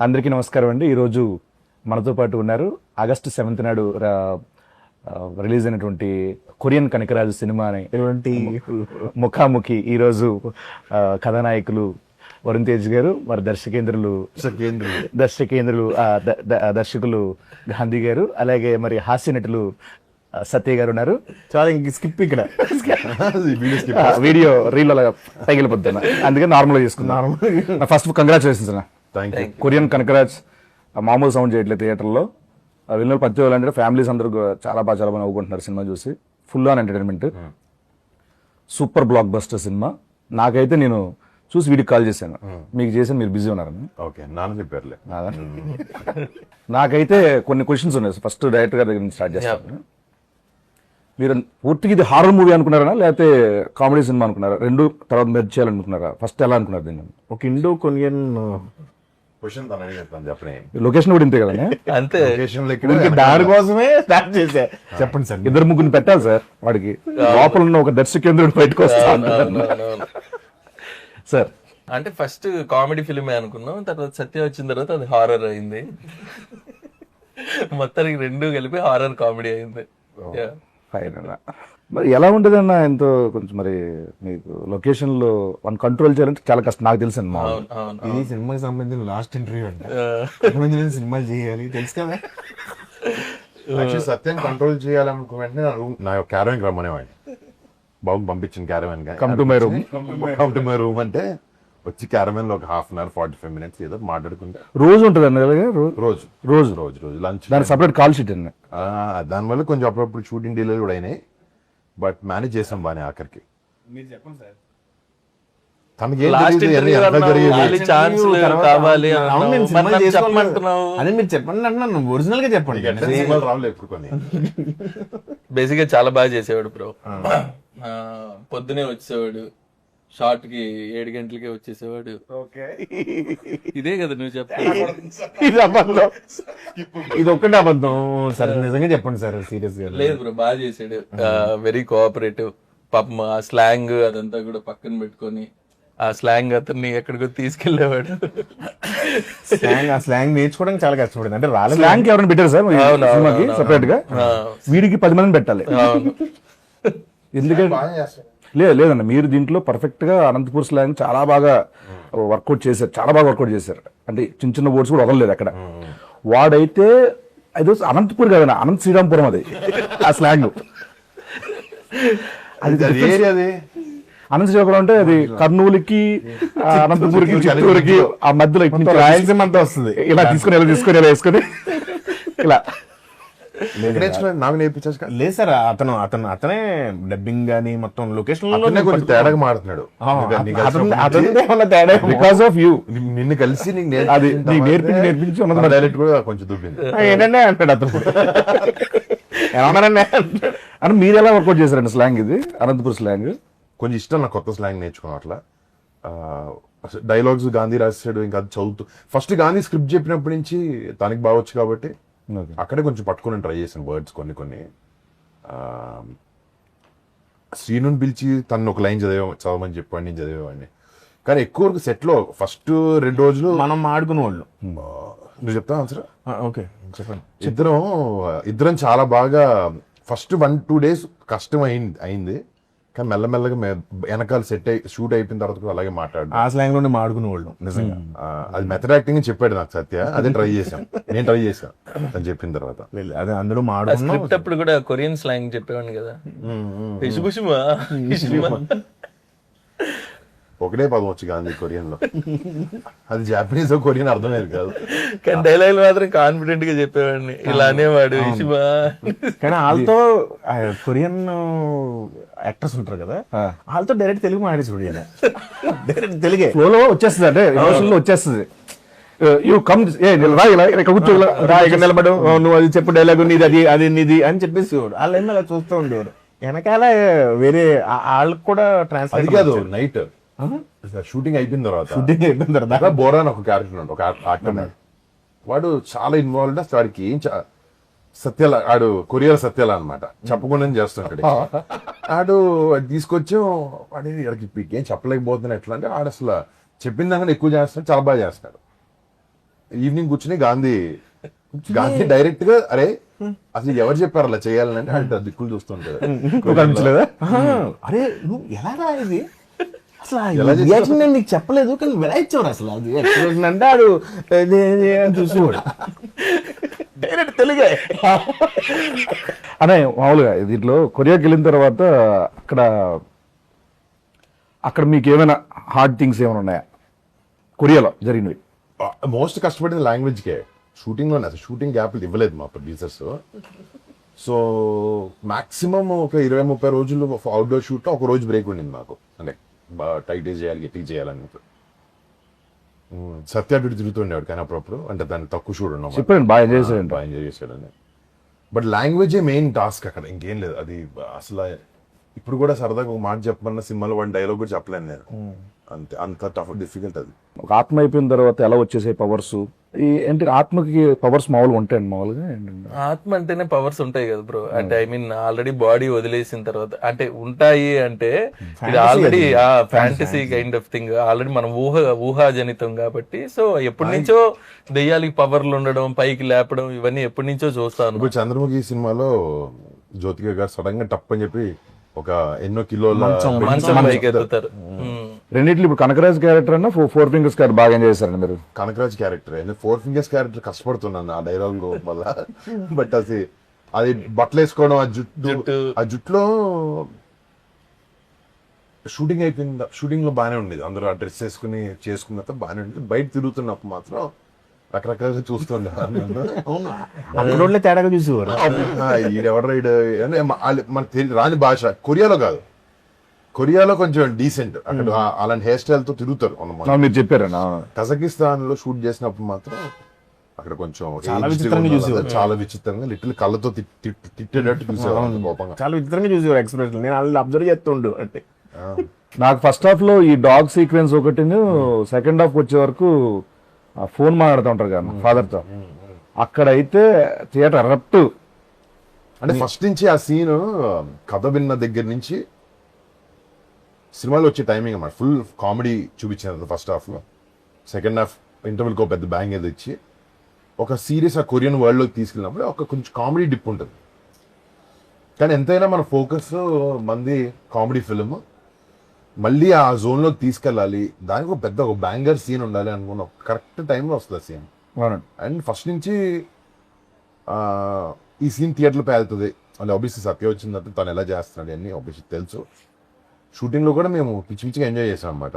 అందరికీ నమస్కారం అండి. ఈరోజు మనతో పాటు ఉన్నారు ఆగస్టు 7th నాడు రిలీజ్ అయినటువంటి కొరియన్ కనకరాజు సినిమా అనేటువంటి ముఖాముఖి. ఈరోజు కథానాయకులు వరుణ్ తేజ్ గారు, మరి దర్శకులు గాంధీ గారు, అలాగే మరి హాస్య నటులు సత్య గారు ఉన్నారు. చాలా ఇంక స్కిప్ ఇక్కడ వీడియో రీల్ అలా తగిలిపోతున్నా, అందుకే నార్మల్గా చేసుకున్నాను. ఫస్ట్ కంగ్రాచులేషన్స్ అన్న. కొరియన్ కనకరాజ్ మామూలు సౌండ్ చేయట్లేదు థియేటర్లో. వెళ్ళిన ప్రతి వాళ్ళు ఫ్యామిలీస్ అందరూ చాలా బాగా నవ్వుకుంటున్నారు సినిమా చూసి. Full on entertainment, super block buster cinema. నాకైతే నేను చూసి వీడికి కాల్ చేశాను, మీకు చేశాను, మీరు బిజీ ఉన్నారని. ఓకే, నాన్న చెప్పారులే. నాకైతే కొన్ని క్వశ్చన్స్ ఉన్నాయి. ఫస్ట్ డైరెక్టర్ గారి దగ్గర నుంచి స్టార్ట్ చేస్తాను. మీరు పూర్తిగా ఇది హారర్ మూవీ అనుకున్నారా, లేకపోతే కామెడీ సినిమా అనుకున్నారా? రెండు తర్వాత మెర్జ్ చేయాలనుకుంటున్నారా? ఫస్ట్ ఎలా అనుకున్నారు దీన్ని? ఒక ఇండో కొరియన్ క్వశ్చన్ తనని చెప్తాను, చెప్పనే. లొకేషన్ కూడా ఇంతే కదా, అంతే. దాని కోసమే స్టార్ట్ చేశా. చెప్పండి సార్. ఇద్దరు ముగ్గురు పెట్టాలి సార్, వాడికి లోపల ఉన్న ఒక దర్శకేంద్రుడు బయటకు వస్తాను సార్. అంటే ఫస్ట్ కామెడీ ఫిల్మే అనుకున్నాం, తర్వాత సత్య వచ్చిన తర్వాత అది హారర్ అయింది. మొత్తానికి రెండు కలిపి హారర్ కామెడీ అయింది. ఫైన్ అన్న. మరి ఎలా ఉంటుంది అన్న? ఎంతో కొంచెం మరి మీకు లొకేషన్ లో వన్ కంట్రోల్ చేయాలంటే చాలా కష్టం, నాకు తెలుసు అన్న. ఇది సినిమాకి సంబంధించిన లాస్ట్ ఇంటర్వ్యూ అంటే సినిమాలు చేయాలి తెలుసు కదా. సత్యం కంట్రోల్ చేయాలనుకో వెంటనే నా క్యారవాన్ రమ్మనేవాడిని. బాబు పంపించిన caravan come to my room అంటే వచ్చి క్యారవాన్ లో ఒక 1/2 hour 45 minutes ఏదో మాట్లాడుకుంటే రోజు ఉంటుంది అన్న. రోజు రోజు రోజు రోజు లంచ్ దాని సపరేట్ కాల్ షీట్ అన్న. దానివల్ల కొంచెం అప్పుడప్పుడు షూటింగ్ డీలే కూడా అయినాయి, బట్ మేనేజ్ చేసాం బానే. ఆఖరికి తనకి అదే మీరు చెప్పండి అంటున్నాను, ఒరిజినల్ గా చెప్పండి. రావులు ఎప్పుడు బేసిక్ గా చాలా బాగా చేసేవాడు బ్రో. పొద్దునే వచ్చేవాడు, షార్ట్ కి 7 గంటలకే వచ్చేసేవాడు. ఇదే కదా నువ్వు చెప్పాలి. ఇది ఒక్కటే అబద్ధం సార్, నిజంగా చెప్పండి సార్. సీరియస్ గా లేదు బ్రో, బాగా చేసాడు. Very cooperative. పాపం ఆ స్లాంగ్ అదంతా కూడా పక్కన పెట్టుకొని ఆ స్లాంగ్ అతన్ని ఎక్కడికో తీసుకెళ్లేవాడు. ఆ స్లాంగ్ నేర్చుకోవడానికి చాలా కష్టపడింది. అంటే స్లాంగ్ ఎవరైనా పెట్టారు సార్ సినిమాకి సపరేట్ గా? వీడికి 10 మందిని పెట్టాలి. ఎందుకంటే లేదన్న, మీరు దీంట్లో పర్ఫెక్ట్ గా అనంతపూర్ స్లాంగ్ చాలా బాగా వర్కౌట్ చేశారు, చాలా బాగా వర్కౌట్ చేశారు. అంటే చిన్న చిన్న వర్డ్స్ కూడా వదలలేదు అక్కడ. వాడైతే అది అనంతపూర్ కాదన్న, అనంత శ్రీరాంపురం అది ఆ స్లాంగ్. అది అనంత శ్రీరాంపురం అంటే అది కర్నూలుకి, అనంతపూర్కి, చిత్తూరుకి ఆ మధ్యలో రాయలసీమ అంతా వస్తుంది. ఇలా తీసుకొని ఇలా వేసుకొని ఇలా నాకు నేర్పించా. లేదు సార్, అతనే డబ్బింగ్ గానీ మొత్తం లొకేషన్ కొంచెం తేడాగా మాడుతున్నాడు. Because of you. నిన్ను కలిసి అది నేర్పించి డైరెక్ట్ కూడా కొంచెం దుబ్బింది. ఏంటంటే అంటాడు అతను. ఏమన్నారండి అని. మీరు ఎలా వర్కౌట్ చేశారండి స్లాంగ్? ఇది అనంతపూర్ స్లాంగ్ కొంచెం ఇష్టం నాకు, కొత్త స్లాంగ్ నేర్చుకున్నాం. అట్లా డైలాగ్స్ గాంధీ రాసాడు, ఇంకా అది చదువుతూ ఫస్ట్ గాంధీ స్క్రిప్ట్ చెప్పినప్పటి నుంచి తనకి బాగొచ్చు కాబట్టి అక్కడే కొంచెం పట్టుకుని ట్రై చేశాను వర్డ్స్ కొన్ని. శ్రీనుని పిలిచి తను ఒక లైన్ చదవమని చెప్పాడు, నేను చదివేవాడిని. కానీ ఎక్కువ వరకు సెట్ లో ఫస్ట్ 2 రోజులు మనం ఆడుకునే వాళ్ళు. నువ్వు చెప్తావు ఆన్సర్? ఓకే చెప్పండి. ఇద్దరం చాలా బాగా ఫస్ట్ 1-2 days కష్టం అయింది. కానీ మెల్లమెల్లగా వెనకాల షూట్ అయిపోయిన తర్వాత కూడా అలాగే మాట్లాడు. ఆ స్లాంగ్ లోనే మాడుకునే వాళ్ళు నిజంగా. అది మెథడ్ యాక్టింగ్ చెప్పాడు నాకు సత్య, అదే ట్రై చేశాను. నేను ట్రై చేశాను తను చెప్పిన తర్వాత. అదే అందులో స్క్రిప్ట్ అప్పుడు కూడా కొరియన్ స్లాంగ్ చెప్పేవాడిని కదా. ఒకటే పదం వచ్చి గాంధీ కొరియన్ లో, అది జాపనీస్ కొరియన్ అర్థమయ్యేది కాదు. కానీ డైలాగ్ మాత్రం కాన్ఫిడెంట్ గా చెప్పేవాడిని, ఇలా అనేవాడు. కానీ వాళ్ళతో కొరియన్ యాక్టర్స్ ఉంటారు కదా, వాళ్ళతో డైరెక్ట్ తెలుగు మాట్లాడేసి డైరెక్ట్ తెలుగే ఫ్లోలో వచ్చేస్తుంది, అంటే ఎమోషన్లో వచ్చేస్తుంది. నిలబడు, నువ్వు అది చెప్పు డైలాగ్, నీది అది అది నీది అని చెప్పేసి వాళ్ళు ఏమో అలా చూస్తూ ఉండేవారు. వెనకాల వేరే వాళ్ళకి కూడా ట్రాన్స్ఫర్ కాదు. నైట్ షూటింగ్ అయిపోయిన తర్వాత బోరా అని ఒక క్యారెక్టర్ ఉంటాడు, ఒక యాక్టర్. వాడు చాలా ఇన్వాల్వ్డ్. అసలు వాడికి ఏం సత్యాల, ఆడు కొరియర్ సత్యాల అనమాట, చెప్పకుండా చేస్తుంటాడు. ఆడు తీసుకొచ్చి వాడికి ఏం చెప్పలేకపోతున్నా ఎట్లా అంటే, ఆడు అసలు చెప్పిన దాకా ఎక్కువ చేస్తాడు, చాలా బాగా చేస్తాడు. ఈవినింగ్ కూర్చుని గాంధీ డైరెక్ట్ గా అరే అసలు ఎవరు చెప్పారు అలా చేయాలని అంటే దిక్కులు చూస్తుంటారు. అనిపించలేదా? అరే నువ్వు ఎలా రా ఇది అసలు ఎలా చేసావు? రియాక్షన్ నేను నీకు చెప్పలేదు కానీ ఎలా ఇచ్చావు అసలు అది ఎక్స్ప్రెషన్ అంటే ఆడు చూసేవాడు డైరెక్ట్ తెలుగే. అనే మామూలుగా దీంట్లో కొరియాకి వెళ్ళిన తర్వాత అక్కడ మీకు ఏమైనా హార్డ్ థింగ్స్ ఏమైనా ఉన్నాయా కొరియాలో జరిగినవి? మోస్ట్ కష్టపడింది లాంగ్వేజ్ కే. షూటింగ్ లోనే అసలు షూటింగ్ గ్యాప్లు ఇవ్వలేదు మా ప్రొడ్యూసర్స్. సో మాక్సిమం ఒక 20-30 రోజులు అవుట్డోర్ షూట్ లో ఒక రోజు బ్రేక్ ఉండింది మాకు. అంటే టైట్ చేయాలి గట్టి చేయాలని. సత్య అటు తిరుగుతుండేవాడు కానీ అప్పుడప్పుడు, అంటే దాన్ని తక్కువ షూట్ ఉన్నాం. చెప్పండి, బాగా ఎంజాయ్ చేశారంట. బాగా ఎంజాయ్ చేశాడని. బట్ లాంగ్వేజే మెయిన్ టాస్క్ అక్కడ, ఇంకేం లేదు. అది అసలు ఇప్పుడు కూడా సరదాగా ఒక మాట చెప్పమన్న సినిమాలో వన్ డైలాగ్ కూడా చెప్పలేను నేను. అంతే, అంత టఫ్ డిఫికల్ట్ అది. ఒక ఆత్మ అయిపోయిన తర్వాత ఎలా వచ్చేసాయి పవర్స్? ఏంటి ఆత్మకి పవర్స్ మామూలుగా ఉంటాయండి మామూలుగా? ఆత్మ అంటేనే పవర్స్ ఉంటాయి కదా బ్రో. అంటే ఐ మీన్ ఆల్రెడీ బాడీ వదిలేసిన తర్వాత అంటే ఉంటాయి అంటే ఇది already fantasy kind of thing. Already మనం ఊహాజనితం కాబట్టి. సో ఎప్పటి నుంచో దెయ్యాలకి పవర్లు ఉండడం, పైకి లేపడం, ఇవన్నీ ఎప్పటి నుంచో చూస్తాను. ఇప్పుడు చంద్రముఖి సినిమాలో జ్యోతిక గారు సడన్ గా టప్ అని చెప్పి ఒక ఎన్నో కిలోల మంచం పైకి ఎత్తుతారు. రెండిట్లు ఇప్పుడు కనకరాజ్ క్యారెక్టర్ అన్న 4 fingers క్యారెక్టర్ బాగా ఎంజాయ్ చేశారండి మీరు? కనకరాజ్ క్యారెక్టర్ 4 fingers క్యారెక్టర్ కష్టపడుతున్నాను ఆ డైలాగ్ వల్ల. బట్ అది బట్టలు వేసుకోవడం, ఆ జుట్టులో షూటింగ్ అయిపోయింది. షూటింగ్ లో బాగానే ఉండేది, అందరూ ఆ డ్రెస్ వేసుకుని చేసుకున్న బాగానే ఉండేది. బయట తిరుగుతున్నప్పుడు మాత్రం రకరకాలుగా చూస్తుండే. అందులో తేడాగా చూసేవారు. ఈడెవడ మనకి రాని భాష. కొరియాలో కాదు, కొరియాలో కొంచెం డీసెంట్. అక్కడ అలాంటి హెయిర్ స్టైల్ తో తిరుగుతారు. మీరు చెప్పారన్నా. కజకిస్తాన్ లో షూట్ చేసినప్పుడు మాత్రం అక్కడ కొంచెం చాలా విచిత్రంగా చూసేవారు. చాలా విచిత్రంగా లిటిల్ కళ్ళతో తిట్టేటట్టు చూసేవారు కోపంగా. చాలా విచిత్రంగా చూసేవారు ఎక్స్ప్రెషన్. నేను వాళ్ళు అబ్జర్వ్ చేస్తుండు అంటే. నాకు ఫస్ట్ హాఫ్ లో ఈ డాగ్ సీక్వెన్స్ ఒకటి, సెకండ్ హాఫ్ వచ్చే వరకు ఫోన్ మాట్లాడుతూ ఉంటారు కదా ఫాదర్ తో. అక్కడైతే థియేటర్ ఎరప్ట్. అంటే ఫస్ట్ నుంచి ఆ సీన్ కథ విన్న దగ్గర నుంచి సినిమాలో వచ్చే టైమింగ్ అన్నమాట. ఫుల్ కామెడీ చూపించారు ఫస్ట్ హాఫ్ లో. సెకండ్ హాఫ్ ఇంటర్వెల్కి ఒక పెద్ద బ్యాంగ్ ఏదో ఇచ్చి ఒక సీరియస్ ఆ కొరియన్ వరల్డ్ లోకి తీసుకెళ్ళినప్పుడు ఒక కొంచెం కామెడీ డిప్ ఉంటుంది. కానీ ఎంతైనా మన ఫోకస్ మంది కామెడీ ఫిల్మ్, మళ్ళీ ఆ జోన్ లోకి తీసుకెళ్ళాలి, దానికి ఒక బ్యాంగర్ సీన్ ఉండాలి అనుకున్న కరెక్ట్ టైంలో వస్తుంది సీన్. అండ్ ఫస్ట్ నుంచి ఈ సీన్ థియేటర్లో పేలుతుంది. మళ్ళీ ఆబ్వియస్లీ సత్య వచ్చిందంటే తను ఎలా చేస్తున్నాడు అన్ని ఆబ్వియస్లీ తెలుసు. షూటింగ్ లో కూడా మేము పిచ్చి పిచ్చిగా ఎంజాయ్ చేసాం అనమాట.